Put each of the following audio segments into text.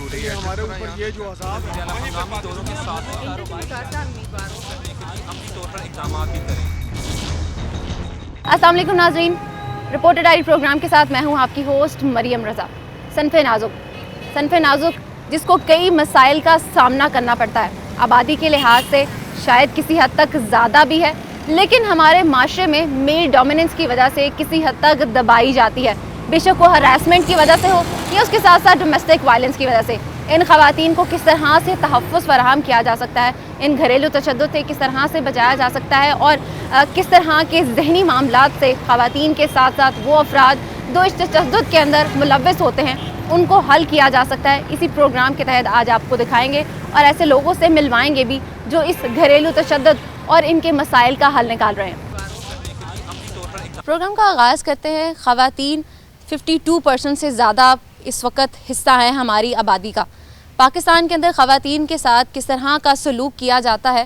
ہو رہی ہے ہمارے اوپر یہ جو عذاب ہے ہنگامی دوروں کے ساتھ عملی طور پر اقدامات بھی کریں۔ السلام علیکم ناظرین، رپورٹر ڈائری پروگرام کے ساتھ میں ہوں آپ کی ہوسٹ مریم رضا۔ صنف نازک جس کو کئی مسائل کا سامنا کرنا پڑتا ہے، آبادی کے لحاظ سے شاید کسی حد تک زیادہ بھی ہے، لیکن ہمارے معاشرے میں میل ڈومیننس کی وجہ سے کسی حد تک دبائی جاتی ہے، بے شک وہ ہراسمنٹ کی وجہ سے ہو یا اس کے ساتھ ساتھ ڈومیسٹک وائلنس کی وجہ سے۔ ان خواتین کو کس طرح سے تحفظ فراہم کیا جا سکتا ہے، ان گھریلو تشدد سے کس طرح سے بچایا جا سکتا ہے، اور کس طرح کے ذہنی معاملات سے خواتین کے ساتھ ساتھ وہ افراد جو اس تشدد کے اندر ملوث ہوتے ہیں ان کو حل کیا جا سکتا ہے، اسی پروگرام کے تحت آج آپ کو دکھائیں گے اور ایسے لوگوں سے ملوائیں گے بھی جو اس گھریلو تشدد اور ان کے مسائل کا حل نکال رہے ہیں۔ پروگرام کا آغاز کرتے ہیں۔ خواتین 52% سے زیادہ اس وقت حصہ ہیں ہماری آبادی کا۔ پاکستان کے اندر خواتین کے ساتھ کس طرح کا سلوک کیا جاتا ہے،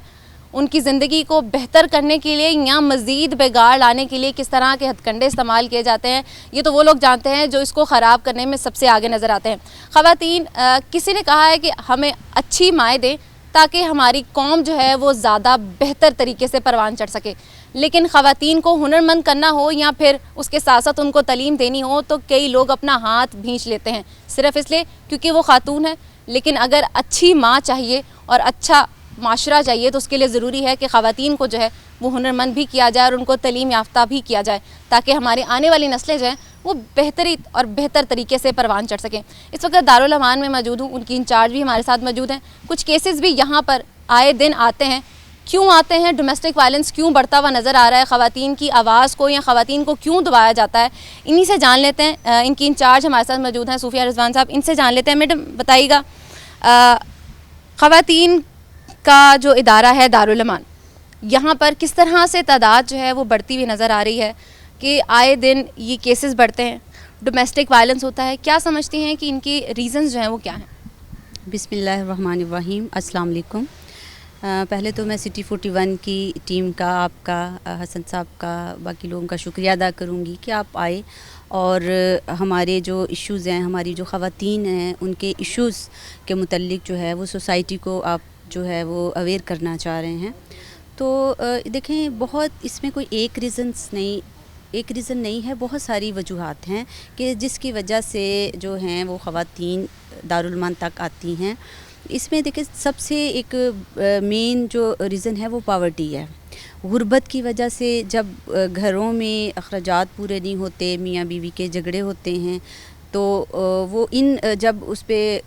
ان کی زندگی کو بہتر کرنے کے لیے یا مزید بگاڑ لانے کے لیے کس طرح کے ہتھ کنڈے استعمال کیے جاتے ہیں، یہ تو وہ لوگ جانتے ہیں جو اس کو خراب کرنے میں سب سے آگے نظر آتے ہیں۔ خواتین، کسی نے کہا ہے کہ ہمیں اچھی مائیں دیں تاکہ ہماری قوم جو ہے وہ زیادہ بہتر طریقے سے پروان چڑھ سکے، لیکن خواتین کو ہنرمند کرنا ہو یا پھر اس کے ساتھ ساتھ ان کو تعلیم دینی ہو تو کئی لوگ اپنا ہاتھ بھینچ لیتے ہیں، صرف اس لیے کیونکہ وہ خاتون ہے۔ لیکن اگر اچھی ماں چاہیے اور اچھا معاشرہ چاہیے تو اس کے لیے ضروری ہے کہ خواتین کو جو ہے وہ ہنرمند بھی کیا جائے اور ان کو تعلیم یافتہ بھی کیا جائے، تاکہ ہماری آنے والی نسلیں جو ہیں وہ بہتری اور بہتر طریقے سے پروان چڑھ سکیں۔ اس وقت دارالامان میں موجود ہوں، ان کی انچارج بھی ہمارے ساتھ موجود ہیں۔ کچھ کیسز بھی یہاں پر آئے دن آتے ہیں، کیوں آتے ہیں، ڈومیسٹک وائلنس کیوں بڑھتا ہوا نظر آ رہا ہے، خواتین کی آواز کو یا خواتین کو کیوں دبایا جاتا ہے، انہی سے جان لیتے ہیں۔ ان کی انچارج ہمارے ساتھ موجود ہیں صوفیہ رضوان صاحب، ان سے جان لیتے ہیں۔ میڈم بتائیے گا، خواتین کا جو ادارہ ہے دارالامان، یہاں پر کس طرح سے تعداد جو ہے وہ بڑھتی ہوئی نظر آ رہی ہے کہ آئے دن یہ کیسز بڑھتے ہیں، ڈومیسٹک وائلنس ہوتا ہے، کیا سمجھتی ہیں کہ ان کی ریزنز جو ہیں وہ کیا ہیں؟ بسم اللہ الرحمن الرحیم، السلام علیکم۔ پہلے تو میں سٹی 41 کی ٹیم کا، آپ کا، حسن صاحب کا، باقی لوگوں کا شکریہ ادا کروں گی کہ آپ آئے اور ہمارے جو ایشوز ہیں، ہماری جو خواتین ہیں ان کے ایشوز کے متعلق جو ہے وہ سوسائٹی کو آپ جو ہے وہ اویئر کرنا چاہ رہے ہیں۔ تو دیکھیں، بہت اس میں کوئی ایک ریزن نہیں ہے، بہت ساری وجوہات ہیں کہ جس کی وجہ سے جو ہیں وہ خواتین دارالامان تک آتی ہیں۔ اس میں دیکھیں سب سے ایک مین جو ریزن ہے وہ پاورٹی ہے۔ غربت کی وجہ سے جب گھروں میں اخراجات پورے نہیں ہوتے، میاں بیوی کے جھگڑے ہوتے ہیں، تو وہ جب اس پہ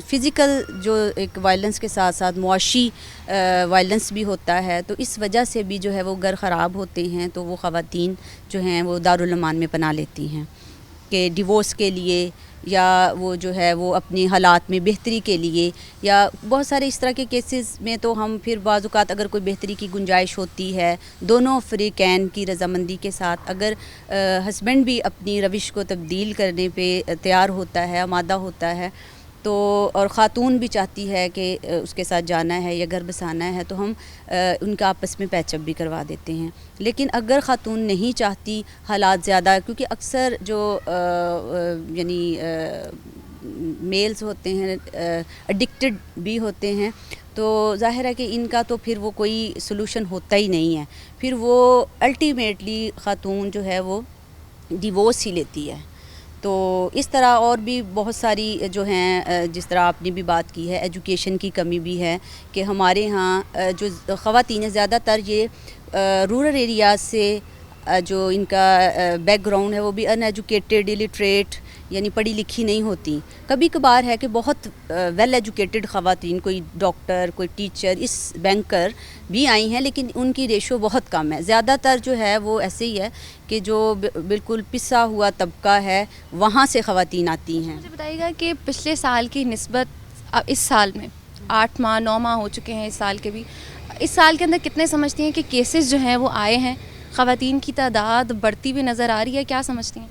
فزیکل جو ایک وائلنس کے ساتھ ساتھ معاشی وائلنس بھی ہوتا ہے، تو اس وجہ سے بھی جو ہے وہ گھر خراب ہوتے ہیں، تو وہ خواتین جو ہیں وہ دارالامان میں پناہ لیتی ہیں کہ ڈیورس کے لیے، یا وہ جو ہے وہ اپنی حالات میں بہتری کے لیے، یا بہت سارے اس طرح کے کیسز میں تو ہم پھر بعض اوقات اگر کوئی بہتری کی گنجائش ہوتی ہے دونوں فریقین کی رضامندی کے ساتھ، اگر ہسبینڈ بھی اپنی روش کو تبدیل کرنے پہ تیار ہوتا ہے، آمادہ ہوتا ہے، تو اور خاتون بھی چاہتی ہے کہ اس کے ساتھ جانا ہے یا گھر بسانا ہے، تو ہم ان کا آپس میں پیچ اپ بھی کروا دیتے ہیں۔ لیکن اگر خاتون نہیں چاہتی، حالات زیادہ، کیونکہ اکثر جو یعنی میلز ہوتے ہیں ایڈکٹڈ بھی ہوتے ہیں، تو ظاہر ہے کہ ان کا تو پھر وہ کوئی سلوشن ہوتا ہی نہیں ہے، پھر وہ الٹیمیٹلی خاتون جو ہے وہ ڈیورس ہی لیتی ہے۔ تو اس طرح اور بھی بہت ساری جو ہیں، جس طرح آپ نے بھی بات کی ہے، ایجوکیشن کی کمی بھی ہے کہ ہمارے ہاں جو خواتین ہیں زیادہ تر یہ رورل ایریاز سے جو ان کا بیک گراؤنڈ ہے وہ بھی ان ایجوکیٹڈ، الٹریٹ، یعنی پڑھی لکھی نہیں ہوتی۔ کبھی کبھار ہے کہ بہت ویل ایجوکیٹڈ خواتین، کوئی ڈاکٹر، کوئی ٹیچر، اس بینکر بھی آئی ہیں، لیکن ان کی ریشو بہت کم ہے۔ زیادہ تر جو ہے وہ ایسے ہی ہے کہ جو بالکل پسا ہوا طبقہ ہے وہاں سے خواتین آتی ہیں۔ مجھے بتائیے گا کہ پچھلے سال کی نسبت اب اس سال میں 8 ماہ 9 ماہ ہو چکے ہیں، اس سال کے بھی، اس سال کے اندر کتنے سمجھتی ہیں کہ کیسز جو ہیں وہ آئے ہیں، خواتین کی تعداد بڑھتی ہوئی نظر آ رہی ہے، کیا سمجھتی ہیں؟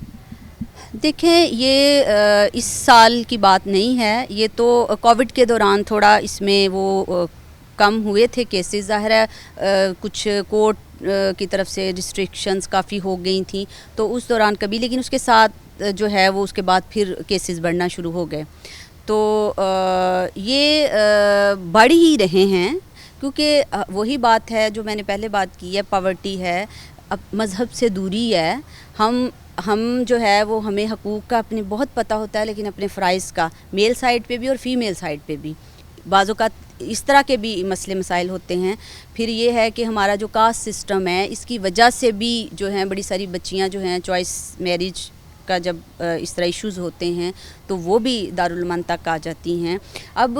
دیکھیں، یہ اس سال کی بات نہیں ہے، یہ تو کووڈ کے دوران تھوڑا اس میں وہ کم ہوئے تھے کیسز، ظاہر ہے کچھ کورٹ کی طرف سے ریسٹرکشنز کافی ہو گئی تھیں، تو اس دوران کبھی، لیکن اس کے ساتھ جو ہے وہ اس کے بعد پھر کیسز بڑھنا شروع ہو گئے۔ تو یہ بڑھ ہی رہے ہیں، کیونکہ وہی بات ہے جو میں نے پہلے بات کی ہے، پاورٹی ہے، اب مذہب سے دوری ہے. ہم جو ہے وہ ہمیں حقوق کا اپنے بہت پتہ ہوتا ہے، لیکن اپنے فرائض کا میل سائڈ پہ بھی اور فیمیل سائڈ پہ بھی بعض اوقات اس طرح کے بھی مسئلے مسائل ہوتے ہیں. پھر یہ ہے کہ ہمارا جو کاسٹ سسٹم ہے، اس کی وجہ سے بھی جو ہیں بڑی ساری بچیاں جو ہیں چوائس میرج کا جب اس طرح ایشوز ہوتے ہیں تو وہ بھی دارالعلوم تک آ جاتی ہیں. اب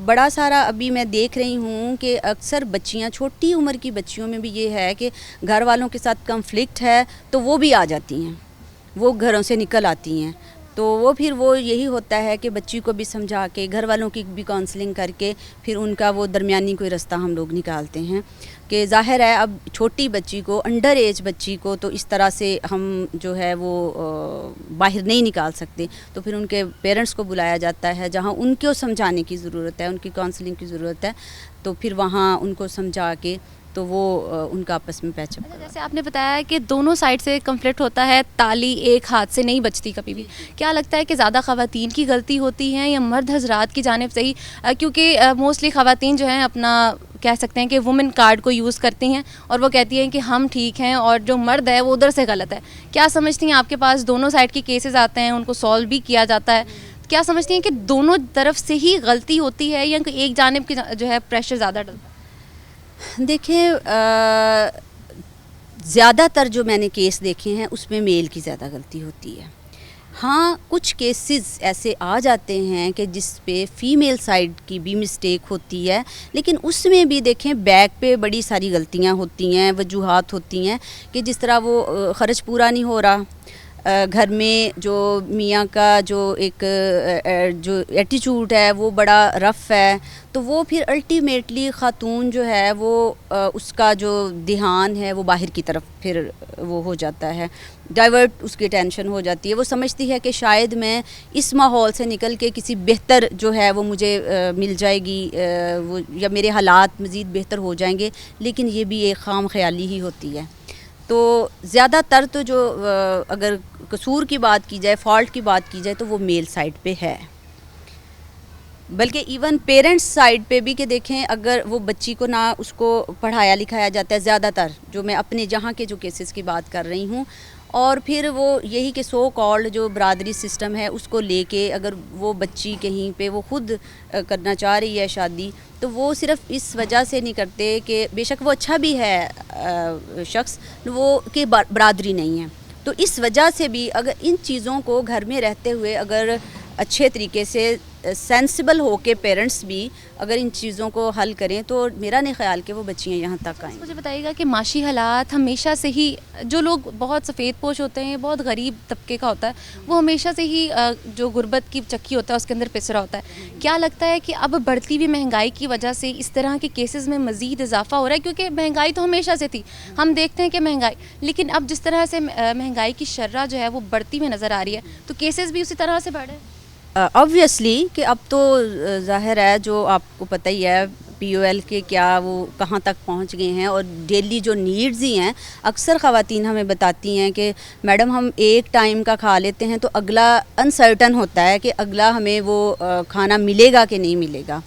بڑا سارا ابھی میں دیکھ رہی ہوں کہ اکثر بچیاں، چھوٹی عمر کی بچیوں میں بھی یہ ہے کہ گھر والوں کے ساتھ کنفلکٹ ہے تو وہ بھی آ جاتی ہیں، وہ گھروں سے نکل آتی ہیں. تو وہ پھر وہ یہی ہوتا ہے کہ بچی کو بھی سمجھا کے، گھر والوں کی بھی کاؤنسلنگ کر کے پھر ان کا وہ درمیانی کوئی رستہ ہم لوگ نکالتے ہیں. کہ ظاہر ہے اب چھوٹی بچی کو، انڈر ایج بچی کو تو اس طرح سے ہم جو ہے وہ باہر نہیں نکال سکتے، تو پھر ان کے پیرنٹس کو بلایا جاتا ہے جہاں ان کو سمجھانے کی ضرورت ہے، ان کی کاؤنسلنگ کی ضرورت ہے، تو پھر وہاں ان کو سمجھا کے تو وہ ان کا آپس میں پیچ اپ. جیسے آپ نے بتایا کہ دونوں سائڈ سے کنفلکٹ ہوتا ہے، تالی ایک ہاتھ سے نہیں بچتی کبھی بھی. کیا لگتا ہے کہ زیادہ خواتین کی غلطی ہوتی ہیں یا مرد حضرات کی جانب سے ہی؟ کیونکہ موسٹلی خواتین جو ہیں اپنا کہہ سکتے ہیں کہ وومن کارڈ کو یوز کرتی ہیں اور وہ کہتی ہیں کہ ہم ٹھیک ہیں اور جو مرد ہے وہ ادھر سے غلط ہے. کیا سمجھتی ہیں آپ کے پاس دونوں سائڈ کے کیسز آتے ہیں، ان کو سالو بھی کیا جاتا ہے، کیا سمجھتی ہیں کہ دونوں طرف سے ہی غلطی ہوتی ہے یا ایک جانب کی جو ہے پریشر زیادہ ڈلتا ہے؟ دیکھیں زیادہ تر جو میں نے کیس دیکھے ہیں اس میں میل کی زیادہ غلطی ہوتی ہے. ہاں کچھ کیسز ایسے آ جاتے ہیں کہ جس پہ فیمیل سائڈ کی بھی مسٹیک ہوتی ہے، لیکن اس میں بھی دیکھیں بیک پہ بڑی ساری غلطیاں ہوتی ہیں، وجوہات ہوتی ہیں کہ جس طرح وہ خرچ پورا نہیں ہو رہا، گھر میں جو میاں کا جو ایک جو ایٹیچیوڈ ہے وہ بڑا رف ہے، تو وہ پھر الٹیمیٹلی خاتون جو ہے وہ اس کا جو دھیان ہے وہ باہر کی طرف پھر وہ ہو جاتا ہے، ڈائیورٹ اس کی ٹینشن ہو جاتی ہے. وہ سمجھتی ہے کہ شاید میں اس ماحول سے نکل کے کسی بہتر جو ہے وہ مجھے مل جائے گی، وہ یا میرے حالات مزید بہتر ہو جائیں گے، لیکن یہ بھی ایک خام خیالی ہی ہوتی ہے. تو زیادہ تر تو جو اگر قصور کی بات کی جائے، فالٹ کی بات کی جائے تو وہ میل سائڈ پہ ہے. بلکہ ایون پیرنٹس سائڈ پہ بھی کہ دیکھیں اگر وہ بچی کو نہ اس کو پڑھایا لکھایا جاتا ہے، زیادہ تر جو میں اپنے جہاں کے جو کیسز کی بات کر رہی ہوں، اور پھر وہ یہی کہ سو کالڈ جو برادری سسٹم ہے اس کو لے کے اگر وہ بچی کہیں پہ وہ خود کرنا چاہ رہی ہے شادی، تو وہ صرف اس وجہ سے نہیں کرتے کہ بے شک وہ اچھا بھی ہے شخص، وہ کہ برادری نہیں ہے. تو اس وجہ سے بھی اگر ان چیزوں کو گھر میں رہتے ہوئے اگر اچھے طریقے سے سینسیبل ہو کے پیرنٹس بھی اگر ان چیزوں کو حل کریں تو میرا نہیں خیال کہ وہ بچیاں یہاں تک آئیں. مجھے بتائیے گا کہ معاشی حالات ہمیشہ سے ہی، جو لوگ بہت سفید پوش ہوتے ہیں، بہت غریب طبقے کا ہوتا ہے، وہ ہمیشہ سے ہی جو غربت کی چکی ہوتا ہے اس کے اندر پسرا ہوتا ہے. کیا لگتا ہے کہ اب بڑھتی ہوئی مہنگائی کی وجہ سے اس طرح کے کیسز میں مزید اضافہ ہو رہا ہے؟ کیونکہ مہنگائی تو ہمیشہ سے تھی، ہم دیکھتے ہیں کہ مہنگائی، لیکن اب جس طرح سے مہنگائی کی شرح جو ہے وہ بڑھتی ہوئی نظر آ رہی ہے، تو کیسز بھی اسی طرح سے بڑھے. آبویسلی کہ اب تو ظاہر ہے جو آپ کو پتہ ہی ہے پی او ایل کے کیا وہ کہاں تک پہنچ گئے ہیں، اور ڈیلی جو نیڈز ہی ہیں اکثر خواتین ہمیں بتاتی ہیں کہ میڈم ہم ایک ٹائم کا کھا لیتے ہیں تو اگلا انسرٹن ہوتا ہے کہ اگلا ہمیں وہ کھانا ملے گا کہ نہیں ملے گا.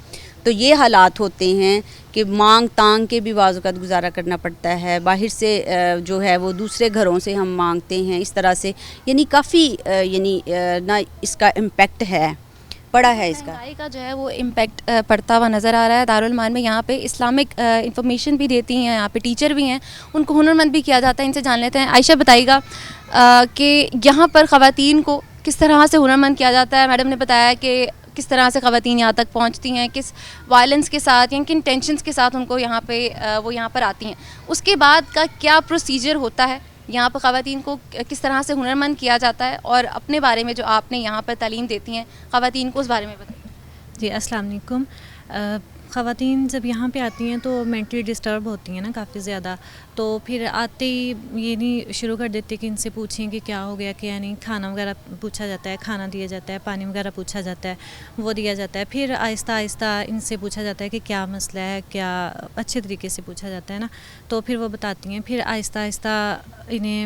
تو یہ حالات ہوتے ہیں کہ مانگ تانگ کے بھی بعض اوقات گزارا کرنا پڑتا ہے، باہر سے جو ہے وہ دوسرے گھروں سے ہم مانگتے ہیں اس طرح سے، یعنی کافی یعنی نہ اس کا امپیکٹ ہے، پڑا ہے اس کا. مہنگائی کا جو ہے وہ امپیکٹ پڑتا ہوا نظر آ رہا ہے. دارالعلوم میں یہاں پہ اسلامک انفارمیشن بھی دیتی ہیں، یہاں پہ ٹیچر بھی ہیں، ان کو ہنرمند بھی کیا جاتا ہے. ان سے جان لیتے ہیں. عائشہ بتائیے گا کہ یہاں پر خواتین کو کس طرح سے ہنرمند کیا جاتا ہے؟ میڈم نے بتایا کہ کس طرح سے خواتین یہاں تک پہنچتی ہیں، کس وائلنس کے ساتھ یا کن ٹینشنس کے ساتھ ان کو یہاں پہ وہ یہاں پر آتی ہیں. اس کے بعد کا کیا پروسیجر ہوتا ہے، یہاں پر خواتین کو کس طرح سے ہنرمند کیا جاتا ہے، اور اپنے بارے میں جو آپ نے یہاں پر تعلیم دیتی ہیں خواتین کو اس بارے میں بتائیے. جی السلام علیکم. خواتین جب یہاں پہ آتی ہیں تو مینٹلی ڈسٹرب ہوتی ہیں نا کافی زیادہ، تو پھر آتے ہی یہ نہیں شروع کر دیتے کہ ان سے پوچھیں کہ کیا ہو گیا کیا نہیں. کھانا وغیرہ پوچھا جاتا ہے، کھانا دیا جاتا ہے، پانی وغیرہ پوچھا جاتا ہے، وہ دیا جاتا ہے. پھر آہستہ آہستہ ان سے پوچھا جاتا ہے کہ کیا مسئلہ ہے، کیا اچھے طریقے سے پوچھا جاتا ہے نا، تو پھر وہ بتاتی ہیں. پھر آہستہ آہستہ انہیں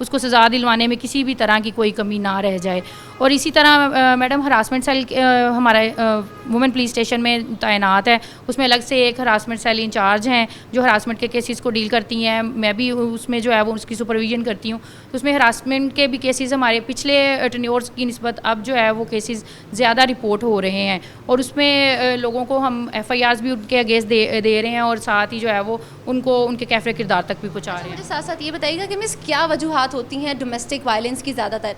اس کو سزا دلوانے میں کسی بھی طرح کی کوئی کمی نہ رہ جائے. اور اسی طرح میڈم ہراسمنٹ سیل ہمارا وومن پولیس اسٹیشن میں تعینات ہے, اس میں الگ سے ایک ہراسمنٹ سیل انچارج ہیں جو ہراسمنٹ کے کیسز کو ڈیل کرتی ہیں. میں بھی اس میں جو ہے وہ اس کی سپرویژن کرتی ہوں. تو اس میں ہراسمنٹ کے بھی کیسز ہمارے پچھلے ٹینیورز کی نسبت اب جو ہے وہ کیسز زیادہ رپورٹ ہو رہے ہیں, اور اس میں لوگوں کو ہم ایف آئی آرز بھی ان کے اگینسٹ دے رہے ہیں, اور ساتھ ہی جو ہے وہ ان کو ان کے کیفر کردار تک بھی پہنچا رہے ہیں. مجھے ساتھ ساتھ یہ بتائیے گا کہ مس کیا وجوہات ہوتی ہیں ڈومیسٹک وائلنس کی زیادہ تر؟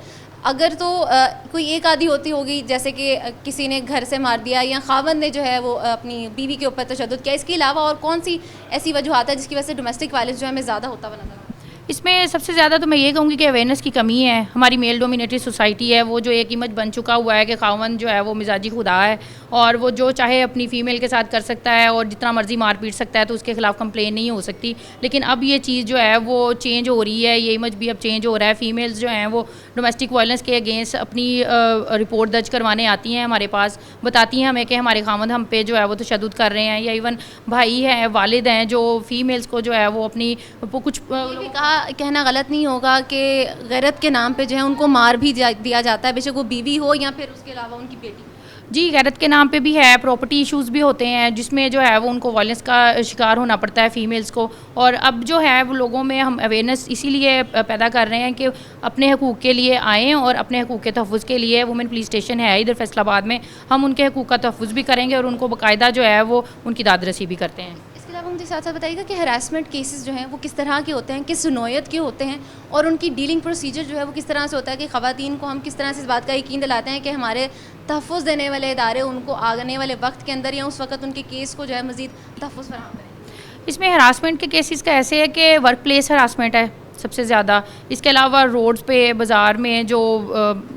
اگر تو کوئی ایک آدھی ہوتی ہوگی جیسے کہ کسی نے گھر سے مار دیا یا خاوند نے جو ہے وہ اپنی بیوی کے اوپر تشدد کیا, اس کے علاوہ اور کون سی ایسی وجوہات ہے جس کی وجہ سے ڈومیسٹک وائلنس جو ہے ہمیں زیادہ ہوتا ہوا نظر آتا ہے؟ اس میں سب سے زیادہ تو میں یہ کہوں گی کہ اویئرنیس کی کمی ہے. ہماری میل ڈومینیٹڈ سوسائٹی ہے, وہ جو ایک امیج بن چکا ہوا ہے کہ خاوند جو ہے وہ مزاجی خدا ہے اور وہ جو چاہے اپنی فیمیل کے ساتھ کر سکتا ہے اور جتنا مرضی مار پیٹ سکتا ہے, تو اس کے خلاف کمپلین نہیں ہو سکتی. لیکن اب یہ چیز جو ہے وہ چینج ہو رہی ہے, یہ امیج بھی اب چینج ہو رہا ہے. فیمیلز جو ہیں وہ ڈومیسٹک وائلنس کے اگینسٹ اپنی رپورٹ درج کروانے آتی ہیں ہمارے پاس, بتاتی ہیں ہمیں کہ ہمارے خاوند ہم پہ جو ہے وہ تشدد کر رہے ہیں, یا ایون بھائی ہیں, والد ہیں, جو فیمیلز کو جو ہے وہ اپنی کچھ کہنا غلط نہیں ہوگا کہ غیرت کے نام پہ جو ہے ان کو مار بھی دیا جاتا ہے, بے شک وہ بیوی ہو یا پھر اس کے علاوہ ان کی بیٹی. جی, غیرت کے نام پہ بھی ہے, پراپرٹی ایشوز بھی ہوتے ہیں جس میں جو ہے وہ ان کو وائلنس کا شکار ہونا پڑتا ہے فیمیلز کو. اور اب جو ہے وہ لوگوں میں ہم اویئرنیس اسی لیے پیدا کر رہے ہیں کہ اپنے حقوق کے لیے آئیں, اور اپنے حقوق کے تحفظ کے لیے وومن پولیس اسٹیشن ہے ادھر فیصل آباد میں, ہم ان کے حقوق کا تحفظ بھی کریں گے اور ان کو باقاعدہ جو ہے وہ ان کی داد رسی بھی کرتے ہیں. مجھے ساتھ ساتھ بتائیے گا کہ ہراسمنٹ کیسز جو ہیں وہ کس طرح کے ہوتے ہیں, کس نوعیت کے ہوتے ہیں, اور ان کی ڈیلنگ پروسیجر جو ہے وہ کس طرح سے ہوتا ہے, کہ خواتین کو ہم کس طرح سے اس بات کا یقین دلاتے ہیں کہ ہمارے تحفظ دینے والے ادارے ان کو آنے والے وقت کے اندر یا اس وقت ان کے کیس کو جو ہے مزید تحفظ فراہم کریں. اس میں ہراسمنٹ کے کیسز کا ایسے ہے کہ ورک پلیس ہراسمنٹ ہے سب سے زیادہ. اس کے علاوہ روڈز پہ, بازار میں جو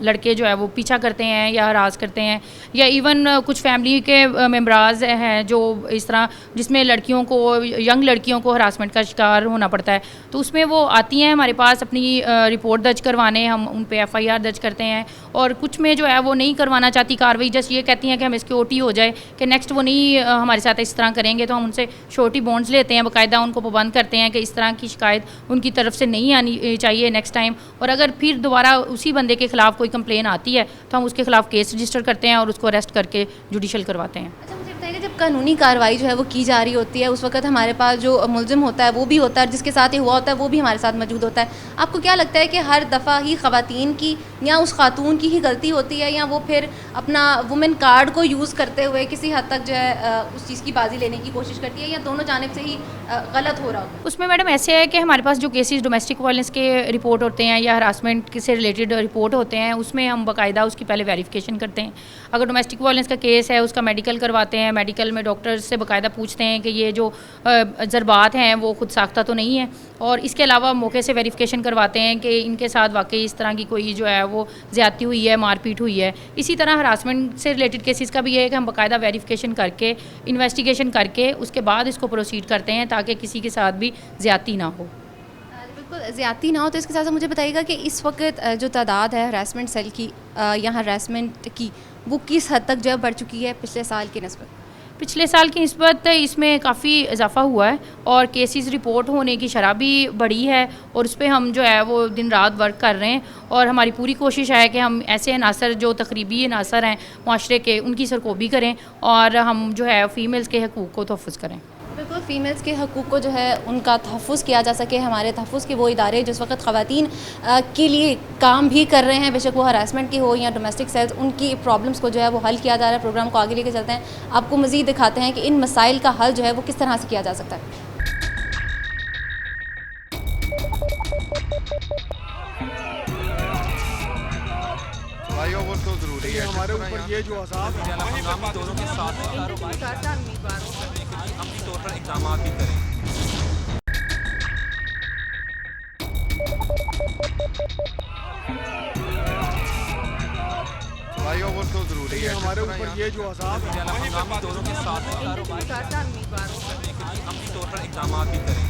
لڑکے جو ہے وہ پیچھا کرتے ہیں یا ہراس کرتے ہیں, یا ایون کچھ فیملی کے ممبراز ہیں جو اس طرح جس میں لڑکیوں کو, ینگ لڑکیوں کو ہراسمنٹ کا شکار ہونا پڑتا ہے, تو اس میں وہ آتی ہیں ہمارے پاس اپنی رپورٹ درج کروانے, ہم ان پہ ایف آئی آر درج کرتے ہیں. اور کچھ میں جو ہے وہ نہیں کروانا چاہتی کارروائی, جسٹ یہ کہتی ہیں کہ ہمیں سیکورٹی ہو جائے کہ نیکسٹ وہ نہیں ہمارے ساتھ اس طرح کریں گے, تو ہم ان سے شورٹی بانڈز لیتے ہیں, باقاعدہ ان کو پابند کرتے ہیں کہ اس طرح کی شکایت ان کی طرف سے نہیں آنی چاہیے نیکسٹ ٹائم. اور اگر پھر دوبارہ اسی بندے کے خلاف کوئی کمپلین آتی ہے تو ہم اس کے خلاف کیس رجسٹر کرتے ہیں اور اس کو اریسٹ کر کے جوڈیشل کرواتے ہیں. اچھا, مجھے بتائیے جب قانونی کارروائی جو ہے وہ کی جا رہی ہوتی ہے اس وقت ہمارے پاس جو ملزم ہوتا ہے وہ بھی ہوتا ہے, جس کے ساتھ یہ ہوا ہوتا ہے وہ بھی ہمارے ساتھ موجود ہوتا ہے. آپ کو کیا لگتا ہے کہ ہر دفعہ ہی خواتین کی یا اس خاتون کی ہی غلطی ہوتی ہے, یا وہ پھر اپنا وومن کارڈ کو یوز کرتے ہوئے کسی حد تک جو ہے اس چیز کی بازی لینے کی کوشش کرتی ہے, یا دونوں جانب سے ہی غلط ہو رہا ہوتا ہے؟ اس میں میڈم ایسے ہے کہ ہمارے پاس جو کیسز ڈومیسٹک وائلنس کے رپورٹ ہوتے ہیں یا ہراسمنٹ سے ریلیٹڈ رپورٹ ہوتے ہیں, اس میں ہم باقاعدہ اس کی پہلے ویریفیکیشن کرتے ہیں. اگر ڈومیسٹک وائلنس کا کیس ہے اس کا میڈیکل کرواتے ہیں, میڈیکل میں ڈاکٹر سے باقاعدہ پوچھتے ہیں کہ یہ جو ضربات ہیں وہ خود ساختہ تو نہیں ہیں, اور اس کے علاوہ موقع سے ویریفیکیشن کرواتے ہیں کہ ان کے ساتھ واقعی اس طرح کی کوئی جو ہے وہ زیادتی ہوئی ہے, مار پیٹ ہوئی ہے. اسی طرح ہراسمنٹ سے ریلیٹڈ کیسز کا بھی یہ ہے کہ ہم باقاعدہ ویریفیکیشن کر کے, انویسٹیگیشن کر کے اس کے بعد اس کو پروسیڈ کرتے ہیں تاکہ کسی کے ساتھ بھی زیادتی نہ ہو. بالکل زیادتی نہ ہو. تو اس کے ساتھ مجھے بتائیے گا کہ اس وقت جو تعداد ہے ہراسمنٹ سیل کی یا ہراسمنٹ کی, وہ کس حد تک جو ہے بڑھ چکی ہے پچھلے سال کی نسبت؟ پچھلے سال کی نسبت اس میں کافی اضافہ ہوا ہے, اور کیسز رپورٹ ہونے کی شرح بھی بڑھی ہے, اور اس پہ ہم جو ہے وہ دن رات ورک کر رہے ہیں. اور ہماری پوری کوشش ہے کہ ہم ایسے عناصر جو تقریبی عناصر ہیں معاشرے کے, ان کی سرکوبی کریں اور ہم جو ہے فیمیلز کے حقوق کو تحفظ کریں. بالکل, فیمیلز کے حقوق کو جو ہے ان کا تحفظ کیا جا سکے. ہمارے تحفظ کے وہ ادارے جس وقت خواتین کے لیے کام بھی کر رہے ہیں, بے شک وہ ہراسمنٹ کی ہو یا ڈومیسٹک سیلز, ان کی پرابلمس کو جو ہے وہ حل کیا جا رہا ہے. پروگرام کو آگے لے کے چلتے ہیں, آپ کو مزید دکھاتے ہیں کہ ان مسائل کا حل جو ہے وہ کس طرح سے کیا جا سکتا ہے. بھائیو وہ تو ضروری ہے ہمارے اوپر یہ جو عذاب ہے ہم دونوں کے ساتھ ہم طور پر اقدامات بھی کریں. بھائیو وہ تو ضروری ہے ہمارے اوپر یہ جو عذاب ہے ہم دونوں کے ساتھ ہم طور پر اقدامات بھی کریں.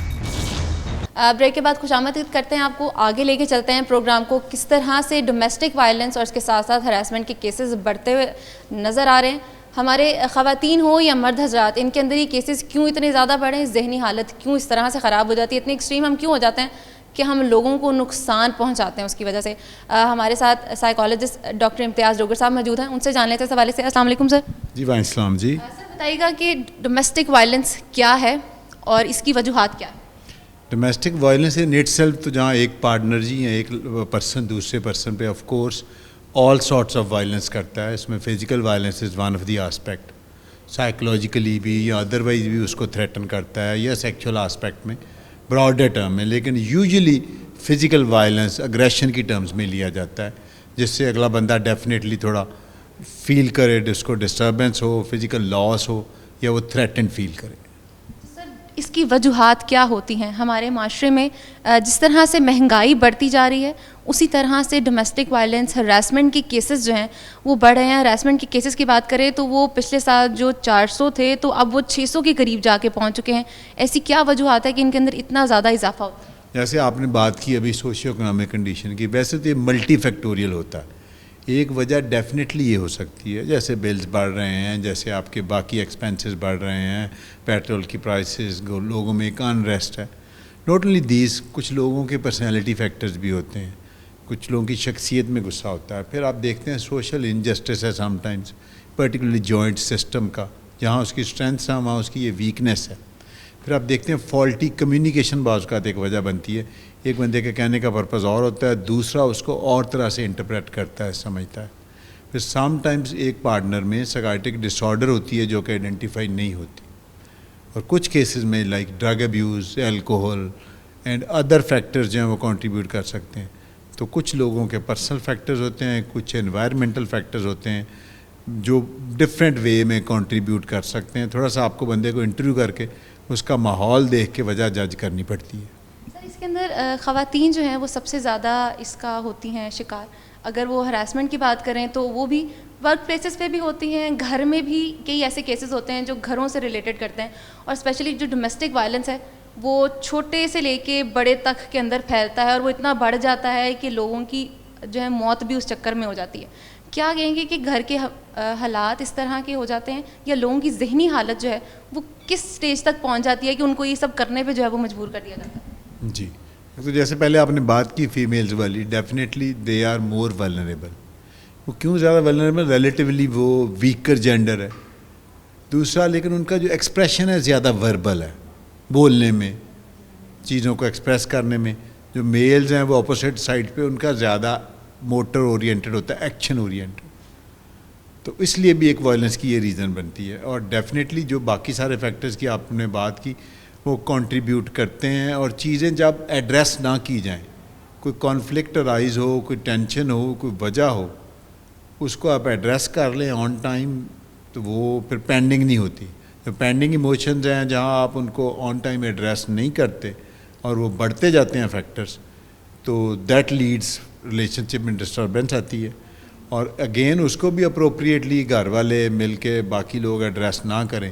بریک کے بعد خوش آمدید کرتے ہیں, آپ کو آگے لے کے چلتے ہیں پروگرام کو. کس طرح سے ڈومیسٹک وائلنس اور اس کے ساتھ ساتھ ہراسمنٹ کے کیسز بڑھتے ہوئے نظر آ رہے ہیں. ہمارے خواتین ہو یا مرد حضرات, ان کے اندر یہ کیسز کیوں اتنے زیادہ بڑھے, ذہنی حالت کیوں اس طرح سے خراب ہو جاتی ہے, اتنے ایکسٹریم ہم کیوں ہو جاتے ہیں کہ ہم لوگوں کو نقصان پہنچاتے ہیں اس کی وجہ سے. ہمارے ساتھ سائیکالوجسٹ ڈاکٹر امتیاز ڈوگر صاحب موجود ہیں, ان سے جان لیتے ہیں اس حوالے سے. السلام علیکم سر. جی وعلیکم السلام. جی سر بتائیے گا کہ ڈومیسٹک وائلنس کیا ہے اور اس کی وجوہات کیا ہے؟ Domestic violence in it self تو جہاں ایک پارٹنر جی یا ایک پرسن دوسرے پرسن پہ of course all sorts of violence کرتا ہے. اس میں physical violence is one of the aspect, psychologically بھی یا ادروائز بھی اس کو تھریٹن کرتا ہے, یا سیکچول آسپیکٹ میں براڈر ٹرم میں. لیکن یوزلی فزیکل وائلنس اگریشن کی ٹرمز میں لیا جاتا ہے, جس سے اگلا بندہ ڈیفینیٹلی تھوڑا فیل کرے, اس کو ڈسٹربنس ہو, فزیکل لاس ہو, یا وہ تھریٹن فیل کرے. اس کی وجوہات کیا ہوتی ہیں؟ ہمارے معاشرے میں جس طرح سے مہنگائی بڑھتی جا رہی ہے اسی طرح سے ڈومیسٹک وائلنس ہراسمنٹ کی کیسز جو ہیں وہ بڑھ رہے ہیں. ہراسمنٹ کی کیسز کی بات کریں تو وہ پچھلے سال جو 400 تھے تو اب وہ 600 کے قریب جا کے پہنچ چکے ہیں. ایسی کیا وجوہات ہے کہ ان کے اندر اتنا زیادہ اضافہ ہوتا ہے؟ جیسے آپ نے بات کی ابھی سوشیو اکنامک کنڈیشن کی, ویسے تو یہ ملٹی فیکٹوریل ہوتا ہے. ایک وجہ ڈیفینیٹلی یہ ہو سکتی ہے جیسے بلز بڑھ رہے ہیں, جیسے آپ کے باقی ایکسپینسز بڑھ رہے ہیں, پیٹرول کی پرائسز, لوگوں میں ایک انریسٹ ہے. ناٹ اونلی دیز, کچھ لوگوں کے پرسنالٹی فیکٹرز بھی ہوتے ہیں, کچھ لوگوں کی شخصیت میں غصہ ہوتا ہے. پھر آپ دیکھتے ہیں سوشل انجسٹس ہے some times, particularly joint system کا, جہاں اس کی اسٹرینتھس ہیں وہاں اس کی یہ ویکنیس ہے. پھر آپ دیکھتے ہیں فالٹی کمیونیکیشن بعض اوقات ایک وجہ بنتی ہے. ایک بندے کے کہنے کا پرپز اور ہوتا ہے, دوسرا اس کو اور طرح سے انٹرپریٹ کرتا ہے, سمجھتا ہے. پھر سم ٹائمز ایک پارٹنر میں سائیکیاٹرک ڈس آرڈر ہوتی ہے جو کہ آئیڈینٹیفائی نہیں ہوتی, اور کچھ کیسز میں like drug abuse, alcohol and other factors جو ہیں وہ کنٹریبیوٹ کر سکتے ہیں. تو کچھ لوگوں کے پرسنل فیکٹرز ہوتے ہیں, کچھ انوائرمنٹل فیکٹرز ہوتے ہیں جو ڈفرینٹ وے میں کنٹریبیوٹ کر سکتے ہیں. تھوڑا سا آپ کو بندے کو انٹرویو کر کے اس کا ماحول دیکھ کے وجہ جج کرنی پڑتی ہے. سر اس کے اندر خواتین جو ہیں وہ سب سے زیادہ اس کا ہوتی ہیں شکار. اگر وہ ہراسمنٹ کی بات کریں تو وہ بھی ورک پلیسز پہ بھی ہوتی ہیں, گھر میں بھی کئی ایسے کیسز ہوتے ہیں جو گھروں سے ریلیٹڈ کرتے ہیں, اور اسپیشلی جو ڈومیسٹک وائلنس ہے وہ چھوٹے سے لے کے بڑے تک کے اندر پھیلتا ہے, اور وہ اتنا بڑھ جاتا ہے کہ لوگوں کی جو ہے موت بھی اس چکر میں ہو جاتی ہے. کیا کہیں گے کہ گھر کے حالات اس طرح کے ہو جاتے ہیں, یا لوگوں کی ذہنی حالت جو ہے وہ کس سٹیج تک پہنچ جاتی ہے کہ ان کو یہ سب کرنے پہ جو ہے وہ مجبور کر دیا جاتا ہے؟ جی تو جیسے پہلے آپ نے بات کی فیمیلز والی, definitely they are more vulnerable. وہ کیوں زیادہ ولنریبل؟ ریلیٹیولی وہ ویکر جینڈر ہے. دوسرا لیکن ان کا جو ایکسپریشن ہے زیادہ وربل ہے, بولنے میں, چیزوں کو ایکسپریس کرنے میں. جو میلز ہیں وہ اپوزٹ سائڈ پہ ان کا زیادہ موٹر اورینٹڈ ہوتا ہے, ایکشن اورینٹڈ. تو اس لیے بھی ایک وائلنس کی یہ ریزن بنتی ہے. اور ڈیفینیٹلی جو باقی سارے فیکٹرز کی آپ نے بات کی وہ کنٹریبیوٹ کرتے ہیں. اور چیزیں جب ایڈریس نہ کی جائیں, کوئی کانفلکٹ رائز ہو, کوئی ٹینشن ہو, کوئی وجہ ہو, اس کو آپ ایڈریس کر لیں آن ٹائم, تو وہ پھر پینڈنگ نہیں ہوتی. جو پینڈنگ ایموشنز ہیں جہاں آپ ان کو آن ٹائم ایڈریس نہیں کرتے اور وہ بڑھتے جاتے ہیں فیکٹرز, تو دیٹ لیڈس ریلیشن شپ میں ڈسٹربنس آتی ہے. اور اگین اس کو بھی اپروپریٹلی گھر والے مل کے باقی لوگ ایڈریس نہ کریں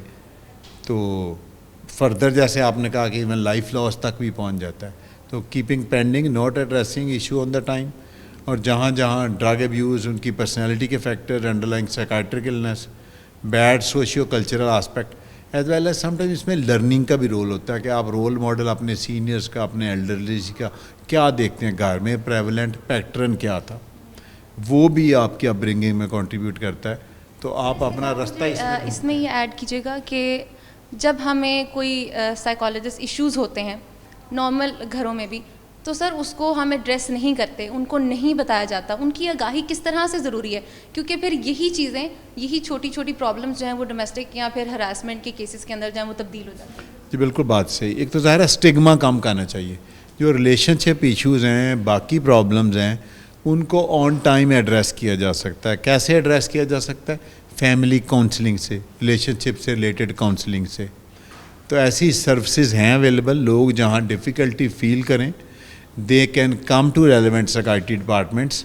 تو فردر جیسے آپ نے کہا کہ ایون لائف لاس تک بھی پہنچ جاتا ہے. تو keeping pending, not addressing issue on the time. اور جہاں جہاں ڈرگ ابیوز, ان کی پرسنالٹی کے factor, underlying psychiatric illness, bad socio cultural aspect, as well as some time اس میں لرننگ کا بھی رول ہوتا ہے کہ آپ رول ماڈل اپنے سینئرس کا, اپنے ایلڈرلیز کا کیا دیکھتے ہیں, گھر میں پریولنٹ پیٹرن کیا تھا, وہ بھی آپ کی اپ برنگنگ میں کنٹریبیوٹ کرتا ہے. تو آپ اپنا رستہ اس میں یہ ایڈ کیجیے گا کہ جب ہمیں کوئی سائیکالوجسٹ ایشوز ہوتے ہیں نارمل گھروں میں بھی, تو سر اس کو ہم ایڈریس نہیں کرتے, ان کو نہیں بتایا جاتا. ان کی آگاہی کس طرح سے ضروری ہے, کیونکہ پھر یہی چیزیں, یہی چھوٹی چھوٹی پرابلمس جو ہیں وہ ڈومیسٹک یا پھر ہراسمنٹ کے کیسز کے اندر جو ہیں وہ تبدیل ہو جاتی ہیں. جی بالکل بات صحیح. ایک تو ظاہر ہے اسٹگما کم کرنا چاہیے. جو ریلیشن شپ ایشوز ہیں, باقی پرابلمز ہیں, ان کو آن ٹائم ایڈریس کیا جا سکتا ہے. کیسے ایڈریس کیا جا سکتا ہے؟ فیملی کاؤنسلنگ سے, ریلیشن شپ سے ریلیٹڈ کاؤنسلنگ سے. تو ایسی سروسز ہیں اویلیبل. لوگ جہاں ڈیفیکلٹی فیل کریں they can come to relevant psychiatry departments,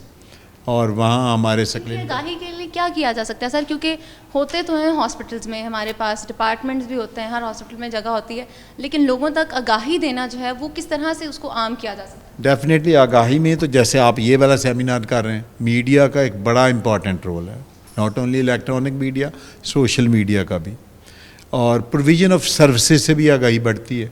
اور وہاں ہمارے آگاہی کے لیے کیا کیا جا سکتا ہے سر؟ کیونکہ ہوتے تو ہیں ہاسپٹلس میں, ہمارے پاس ڈپارٹمنٹس بھی ہوتے ہیں, ہر ہاسپٹل میں جگہ ہوتی ہے, لیکن لوگوں تک آگاہی دینا جو ہے وہ کس طرح سے اس کو عام کیا جا سکتا ہے؟ ڈیفینیٹلی آگاہی میں تو جیسے آپ یہ والا سیمینار کر رہے ہیں, میڈیا کا ایک بڑا امپورٹنٹ رول ہے. Not only electronic media, social media کا بھی. اور پروویژن آف سروسز سے بھی آگاہی بڑھتی ہے.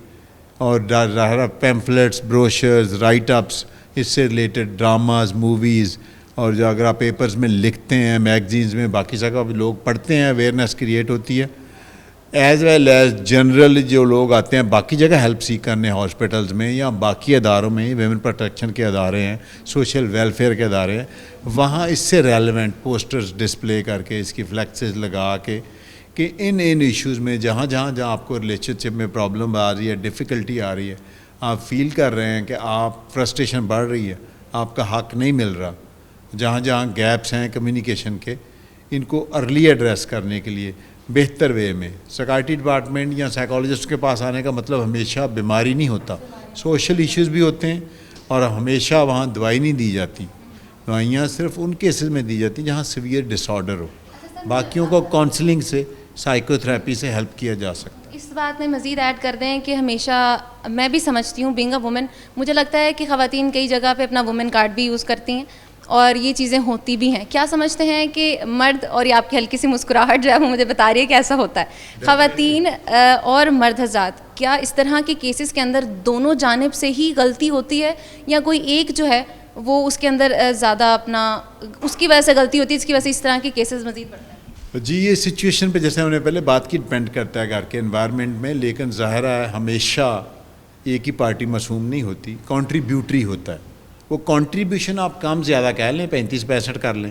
اور پیمفلیٹس, بروشرز, رائٹ اپس, اس سے ریلیٹڈ ڈراماز, موویز, اور جو اگر آپ پیپرز میں لکھتے ہیں, میگزینز میں, باقی جگہ لوگ پڑھتے ہیں, اویئرنیس کریٹ ہوتی ہے. ایز ویل ایز جنرل جو لوگ آتے ہیں باقی جگہ ہیلپ سیک کرنے, ہاسپٹلز میں یا باقی اداروں میں, ویمن پروٹیکشن کے ادارے ہیں, سوشل ویلفیئر کے ادارے ہیں, وہاں اس سے ریلیونٹ پوسٹرز ڈسپلے کر کے, اس کی فلیکسز لگا کے, کہ ان ایشوز میں جہاں آپ کو ریلیشن شپ میں پرابلم آ رہی ہے, ڈیفیکلٹی آ رہی ہے, آپ فیل کر رہے ہیں کہ آپ فرسٹریشن بڑھ رہی ہے, آپ کا حق نہیں مل رہا, جہاں گیپس ہیں کمیونیکیشن کے, ان کو ارلی ایڈریس کرنے کے لیے بہتر وے میں سائیکائٹری ڈپارٹمنٹ یا سائیکالوجسٹ کے پاس آنے کا مطلب ہمیشہ بیماری نہیں ہوتا, سوشل ایشوز بھی ہوتے ہیں, اور ہمیشہ وہاں دوائی نہیں دی جاتی. دوائیاں صرف ان کیسز میں دی جاتی جہاں سیویئر ڈس آرڈر ہو, باقیوں کو کاؤنسلنگ سے, سائیکو تھراپی سے ہیلپ کیا جا سکتا ہے. اس بات میں مزید ایڈ کر دیں کہ ہمیشہ میں بھی سمجھتی ہوں بینگ اے وومن, مجھے لگتا ہے کہ خواتین کئی جگہ پہ اپنا وومن کارڈ بھی یوز کرتی ہیں اور یہ چیزیں ہوتی بھی ہیں. کیا سمجھتے ہیں کہ مرد, اور یہ آپ کی ہلکی سی مسکراہٹ جو ہے وہ مجھے بتا رہی ہے کہ ایسا ہوتا ہے, خواتین اور مرد حضرات, کیا اس طرح کے کیسز کے اندر دونوں جانب سے ہی غلطی ہوتی ہے, یا کوئی ایک جو ہے وہ اس کے اندر زیادہ اپنا اس کی وجہ سے غلطی ہوتی ہے, اس کی وجہ سے اس طرح کے کیسز مزید بڑھتے ہیں؟ جی, یہ سچویشن پہ جیسے ہم نے پہلے بات کی ڈپینڈ کرتا ہے گھر کے انوائرمنٹ میں, لیکن ظاہر ہے ہمیشہ ایک ہی پارٹی معصوم نہیں ہوتی, کنٹریبیوٹری ہوتا ہے. وہ کنٹریبیوشن آپ کم زیادہ کہہ لیں, 35-65 کر لیں,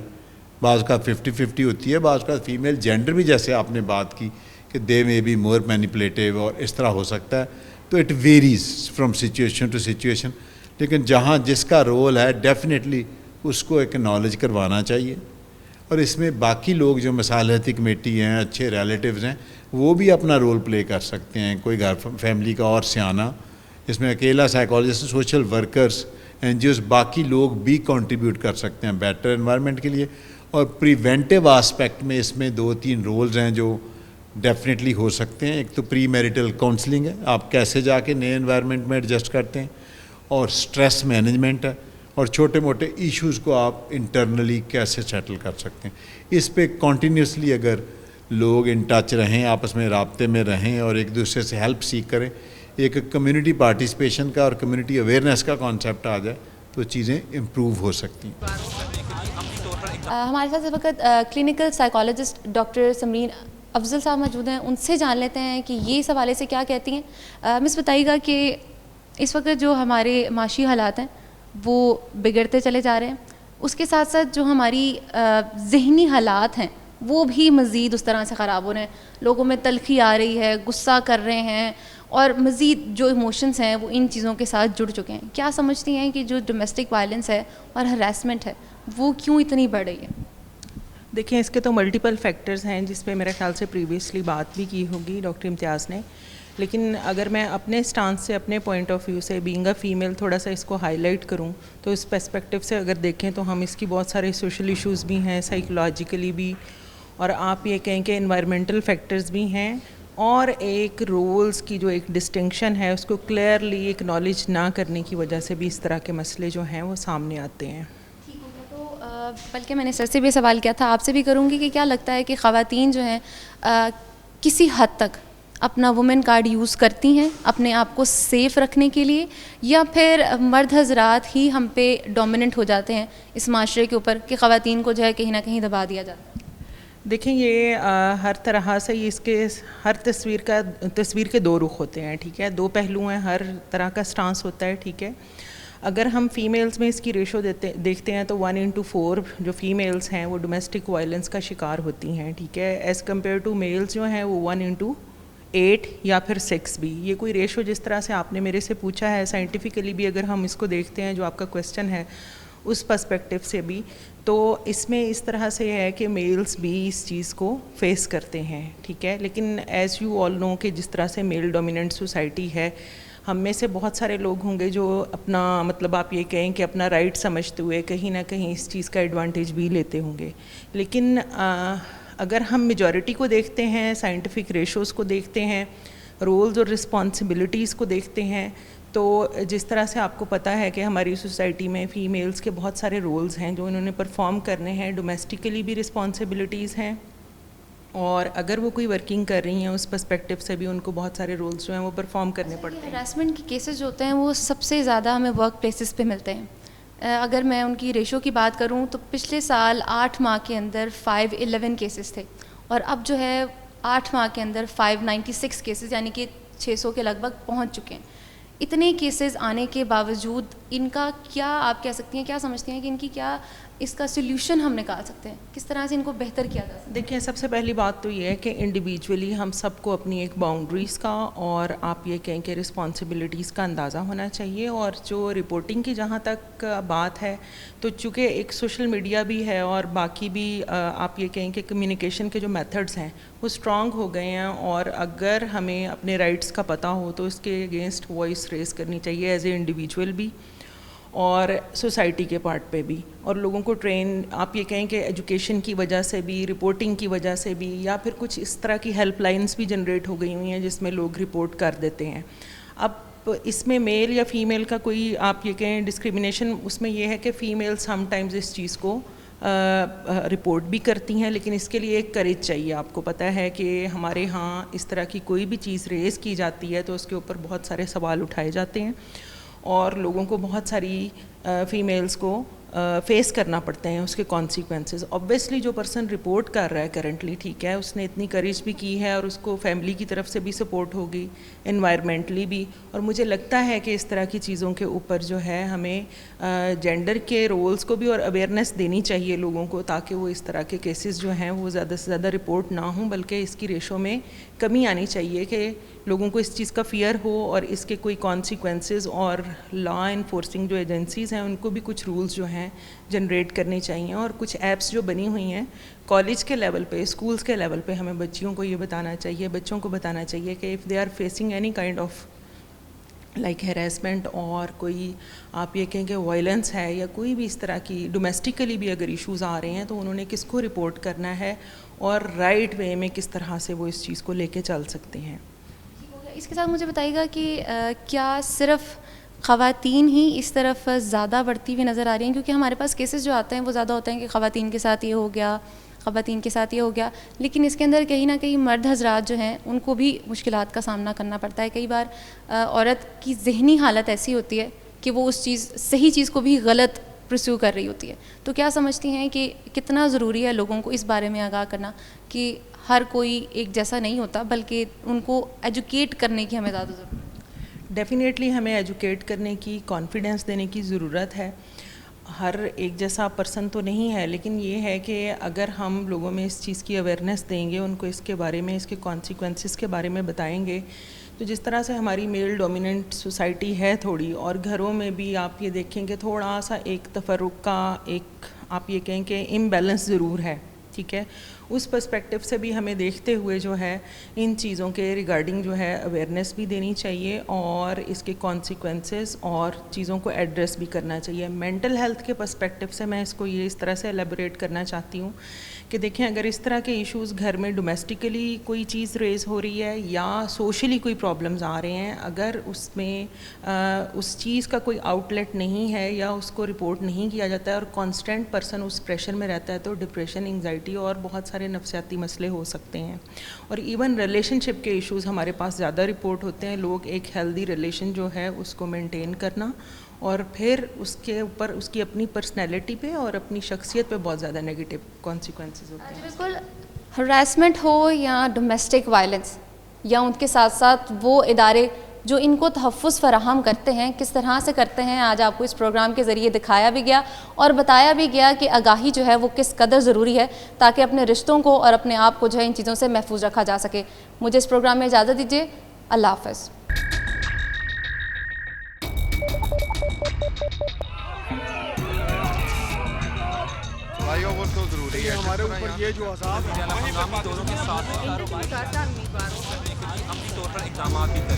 بعض کا 50-50 ہوتی ہے, بعض کا فیمیل جینڈر بھی جیسے آپ نے بات کی کہ دے میں بی مور مینیپولیٹیو, اور اس طرح ہو سکتا ہے. تو it varies from situation to situation, لیکن جہاں جس کا رول ہے ڈیفینیٹلی اس کو ایک نالج کروانا چاہیے. اور اس میں باقی لوگ جو مصالحتی کمیٹی ہیں, اچھے ریلیٹیوز ہیں, وہ بھی اپنا رول پلے کر سکتے ہیں. کوئی گھر فیملی کا اور سیانہ, اس میں اکیلا psychologist, social workers, N G Os, باقی لوگ بھی کنٹریبیوٹ کر سکتے ہیں بیٹر انوائرمنٹ کے لیے. اور پریونٹیو آسپیکٹ میں اس میں 2-3 رولز ہیں جو ڈیفینیٹلی ہو سکتے ہیں. ایک تو پری میریٹل کاؤنسلنگ ہے, آپ کیسے جا کے نئے انوائرمنٹ میں ایڈجسٹ کرتے ہیں, اور اسٹریس مینجمنٹ ہے, اور چھوٹے موٹے ایشوز کو آپ انٹرنلی کیسے سیٹل کر سکتے ہیں. اس پہ کنٹینیوسلی اگر لوگ ان ٹچ رہیں, آپس میں رابطے میں رہیں, اور ایک دوسرے سے ہیلپ سیکھ کریں, ایک کمیونٹی پارٹیسپیشن کا اور کمیونٹی اویئرنیس کا کانسیپٹ آ جائے, تو چیزیں امپروو ہو سکتی ہیں. ہمارے ساتھ اس وقت کلینکل سائیکالوجسٹ ڈاکٹر سمرین افضل صاحب موجود ہیں, ان سے جان لیتے ہیں کہ یہ اس حوالے سے کیا کہتی ہیں. مس بتائیے گا کہ اس وقت جو ہمارے معاشی حالات ہیں وہ بگڑتے چلے جا رہے ہیں, اس کے ساتھ ساتھ جو ہماری ذہنی حالات ہیں وہ بھی مزید اس طرح سے خراب ہو رہے ہیں. لوگوں میں تلخی آ رہی ہے, غصہ کر رہے ہیں, اور مزید جو ایموشنز ہیں وہ ان چیزوں کے ساتھ جڑ چکے ہیں. کیا سمجھتی ہیں کہ جو ڈومیسٹک وائلنس ہے اور ہراسمنٹ ہے وہ کیوں اتنی بڑھ رہی ہے؟ دیکھیں, اس کے تو ملٹیپل فیکٹرز ہیں جس پہ میرے خیال سے پریویسلی بات بھی کی ہوگی ڈاکٹر امتیاز نے, لیکن اگر میں اپنے سٹانس سے, اپنے پوائنٹ آف ویو سے, بینگ اے فیمیل, تھوڑا سا اس کو ہائی لائٹ کروں تو اس پرسپیکٹیو سے اگر دیکھیں تو ہم اس کی بہت سارے سوشل ایشوز بھی ہیں, سائیکولوجیکلی بھی, اور آپ یہ کہیں کہ انوائرمنٹل فیکٹرز بھی ہیں, اور ایک رولز کی جو ایک ڈسٹنکشن ہے اس کو کلیئرلی اکنالج نہ کرنے کی وجہ سے بھی اس طرح کے مسئلے جو ہیں وہ سامنے آتے ہیں. ٹھیک ہو گیا. تو بلکہ میں نے سر سے بھی سوال کیا تھا, آپ سے بھی کروں گی کہ کیا لگتا ہے کہ خواتین جو ہیں کسی حد تک اپنا وومن کارڈ یوز کرتی ہیں اپنے آپ کو سیف رکھنے کے لیے, یا پھر مرد حضرات ہی ہم پہ ڈومیننٹ ہو جاتے ہیں اس معاشرے کے اوپر کہ خواتین کو جو ہے کہیں نہ کہیں دبا دیا جاتا ہے؟ دیکھیں, یہ ہر طرح سے اس کے ہر تصویر کے 2 رخ ہوتے ہیں, ٹھیک ہے, 2 پہلو ہیں, ہر طرح کا سٹانس ہوتا ہے, ٹھیک ہے. اگر ہم فیمیلز میں اس کی ریشو دیکھتے ہیں تو 1:4 جو فیمیلز ہیں وہ ڈومیسٹک وائلنس کا شکار ہوتی ہیں, ٹھیک ہے, ایز کمپیئر ٹو میلز جو ہیں وہ 1:8 یا پھر 6 بھی. یہ کوئی ریشو جس طرح سے آپ نے میرے سے پوچھا ہے, سائنٹیفکلی بھی اگر ہم اس کو دیکھتے ہیں, جو آپ کا کویسچن ہے اس پرسپیکٹیو سے بھی, تو اس میں اس طرح سے ہے کہ میلز بھی اس چیز کو فیس کرتے ہیں, ٹھیک ہے. لیکن ایز یو آل نو کہ جس طرح سے میل ڈومیننٹ سوسائٹی ہے, ہم میں سے بہت سارے لوگ ہوں گے جو اپنا مطلب آپ یہ کہیں کہ اپنا رائٹ سمجھتے ہوئے کہیں نہ کہیں اس چیز کا ایڈوانٹیج بھی لیتے ہوں گے. لیکن اگر ہم میجورٹی کو دیکھتے ہیں, سائنٹیفک ریشوز کو دیکھتے ہیں, رولز اور رسپانسبلٹیز کو دیکھتے ہیں, تو جس طرح سے آپ کو پتہ ہے کہ ہماری سوسائٹی میں فیمیلز کے بہت سارے رولز ہیں جو انہوں نے پرفارم کرنے ہیں. ڈومیسٹکلی بھی رسپانسبلٹیز ہیں, اور اگر وہ کوئی ورکنگ کر رہی ہیں اس پرسپیکٹو سے بھی ان کو بہت سارے رولز جو ہیں وہ پرفارم کرنے پڑتے ہیں. ہراسمنٹ کے کیسز جو ہوتے ہیں وہ سب سے زیادہ ہمیں ورک پلیسز پہ ملتے ہیں. اگر میں ان کی ریشو کی بات کروں تو پچھلے سال 8 ماہ کے اندر 511 کیسز تھے اور اب جو ہے 8 ماہ کے اندر 596 کیسز یعنی کہ 600 کے لگ بھگ پہنچ چکے ہیں. اتنے کیسز آنے کے باوجود ان کا کیا آپ کہہ سکتی ہیں, کیا سمجھتی ہیں کہ ان کی کیا اس کا سلیوشن ہم نکال سکتے ہیں, کس طرح سے ان کو بہتر کیا جا سکتا ہے؟ دیکھیں, سب سے پہلی بات تو یہ ہے کہ انڈیویجولی ہم سب کو اپنی ایک باؤنڈریز کا اور آپ یہ کہیں کہ رسپانسبلٹیز کا اندازہ ہونا چاہیے. اور جو رپورٹنگ کی جہاں تک بات ہے تو چونکہ ایک سوشل میڈیا بھی ہے اور باقی بھی آپ یہ کہیں کہ کمیونیکیشن کے جو میتھڈز ہیں وہ اسٹرانگ ہو گئے ہیں, اور اگر ہمیں اپنے رائٹس کا پتہ ہو تو اس کے اگینسٹ وائس ریز کرنی چاہیے ایز اے انڈیویجول بھی اور سوسائٹی کے پارٹ پہ بھی. اور لوگوں کو ٹرین آپ یہ کہیں کہ ایجوکیشن کی وجہ سے بھی, رپورٹنگ کی وجہ سے بھی, یا پھر کچھ اس طرح کی ہیلپ لائنس بھی جنریٹ ہو گئی ہوئی ہیں جس میں لوگ رپورٹ کر دیتے ہیں. اب اس میں میل یا فیمیل کا کوئی آپ یہ کہیں ڈسکریمنیشن اس میں یہ ہے کہ فیمیل سم ٹائمز اس چیز کو رپورٹ بھی کرتی ہیں, لیکن اس کے لیے ایک کریج چاہیے. آپ کو پتہ ہے کہ ہمارے ہاں اس طرح کی کوئی بھی چیز ریز کی جاتی ہے تو اس کے اوپر بہت سارے سوال اٹھائے جاتے ہیں اور لوگوں کو بہت ساری فیمیلز کو فیس کرنا پڑتے ہیں اس کے کانسیکوینسز. اوبویسلی جو پرسن رپورٹ کر رہا ہے کرنٹلی, ٹھیک ہے, اس نے اتنی کریج بھی کی ہے اور اس کو فیملی کی طرف سے بھی سپورٹ ہوگی, انوائرمنٹلی بھی. اور مجھے لگتا ہے کہ اس طرح کی چیزوں کے اوپر جو ہے ہمیں جینڈر کے رولز کو بھی اور اویئرنیس دینی چاہیے لوگوں کو, تاکہ وہ اس طرح کے کیسز جو ہیں وہ زیادہ سے زیادہ رپورٹ نہ ہوں, بلکہ اس کی ریشو میں کمی آنی چاہیے کہ لوگوں کو اس چیز کا فیئر ہو اور اس کے کوئی کانسیکوینسز, اور لا انفورسنگ جو ایجنسیز ہیں ان کو بھی کچھ رولز جو ہیں جنریٹ کرنے چاہیے. اور کچھ ایپس جو بنی ہوئی ہیں کالج کے لیول پہ, اسکولس کے لیول پہ, ہمیں بچیوں کو یہ بتانا چاہیے, بچوں کو بتانا چاہیے کہ if they are facing any kind of like harassment اور کوئی آپ یہ کہیں کہ وائلنس ہے یا کوئی بھی اس طرح کی ڈومیسٹکلی بھی اگر ایشوز آ رہے ہیں تو انہوں نے کس کو رپورٹ کرنا ہے اور رائٹ وے میں کس طرح سے وہ اس چیز کو لے کے چل سکتے ہیں. اس کے ساتھ مجھے بتائیے گا کہ کیا صرف خواتین ہی اس طرف زیادہ بڑھتی ہوئی نظر آ رہی ہیں, کیونکہ ہمارے پاس کیسز جو آتے ہیں وہ زیادہ ہوتے ہیں کہ خواتین کے ساتھ یہ ہو گیا, خواتین کے ساتھ یہ ہو گیا, لیکن اس کے اندر کہیں نہ کہیں مرد حضرات جو ہیں ان کو بھی مشکلات کا سامنا کرنا پڑتا ہے. کئی بار عورت کی ذہنی حالت ایسی ہوتی ہے کہ وہ اس صحیح چیز کو بھی غلط پرسیو کر رہی ہوتی ہے. تو کیا سمجھتی ہیں کہ کتنا ضروری ہے لوگوں کو اس بارے میں آگاہ کرنا کہ ہر کوئی ایک جیسا نہیں ہوتا, بلکہ ان کو ایجوکیٹ کرنے کی ہمیں زیادہ ضرورت ہے؟ ڈیفینیٹلی ہمیں ایجوکیٹ کرنے کی, کانفیڈنس دینے کی ضرورت ہے. ہر ایک جیسا پرسن تو نہیں ہے, لیکن یہ ہے کہ اگر ہم لوگوں میں اس چیز کی اویئرنیس دیں گے, ان کو اس کے بارے میں, اس کے کانسیکوینسز کے بارے میں بتائیں گے, تو جس طرح سے ہماری میل ڈومیننٹ سوسائٹی ہے تھوڑی, اور گھروں میں بھی آپ یہ دیکھیں کہ تھوڑا سا ایک تفرق کا ایک آپ یہ کہیں کہ امبیلنس ضرور ہے, ٹھیک ہے. اس پرسپیکٹو سے بھی ہمیں دیکھتے ہوئے جو ہے ان چیزوں کے ریگارڈنگ جو ہے اویئرنیس بھی دینی چاہیے اور اس کے کانسیکوینسز اور چیزوں کو ایڈریس بھی کرنا چاہیے. مینٹل ہیلتھ کے پرسپیکٹو سے میں اس کو یہ اس طرح سے ایلیبوریٹ کرنا چاہتی ہوں کہ دیکھیں, اگر اس طرح کے ایشوز گھر میں ڈومیسٹکلی کوئی چیز ریز ہو رہی ہے یا سوشلی کوئی پرابلمز آ رہے ہیں, اگر اس میں اس چیز کا کوئی آؤٹ لیٹ نہیں ہے یا اس کو رپورٹ نہیں کیا جاتا ہے اور کانسٹنٹ پرسن اس پریشر میں رہتا ہے, تو ڈپریشن, انگزائٹی اور بہت سارے نفسیاتی مسئلے ہو سکتے ہیں. اور ایون ریلیشن شپ کے ایشوز ہمارے پاس زیادہ رپورٹ ہوتے ہیں. لوگ ایک ہیلدی ریلیشن جو ہے اس کو مینٹین کرنا اور پھر اس کے اوپر اس کی اپنی پرسنالٹی پہ اور اپنی شخصیت پہ بہت زیادہ نیگیٹو کانسیکوینسز ہوتے ہیں. بالکل, ہراسمنٹ ہو یا ڈومیسٹک وائلنس یا ان کے ساتھ ساتھ وہ ادارے جو ان کو تحفظ فراہم کرتے ہیں کس طرح سے کرتے ہیں, آج آپ کو اس پروگرام کے ذریعے دکھایا بھی گیا اور بتایا بھی گیا کہ آگاہی جو ہے وہ کس قدر ضروری ہے تاکہ اپنے رشتوں کو اور اپنے آپ کو جو ہے ان چیزوں سے محفوظ رکھا جا سکے. مجھے اس پروگرام میں اجازت دیجیے, اللہ حافظ. بھائیوں وہ تو ضروری ہے ہمارے اوپر یہ جو عذاب ہم دونوں کے ساتھ عملی طور پر اقدامات بھی کریں.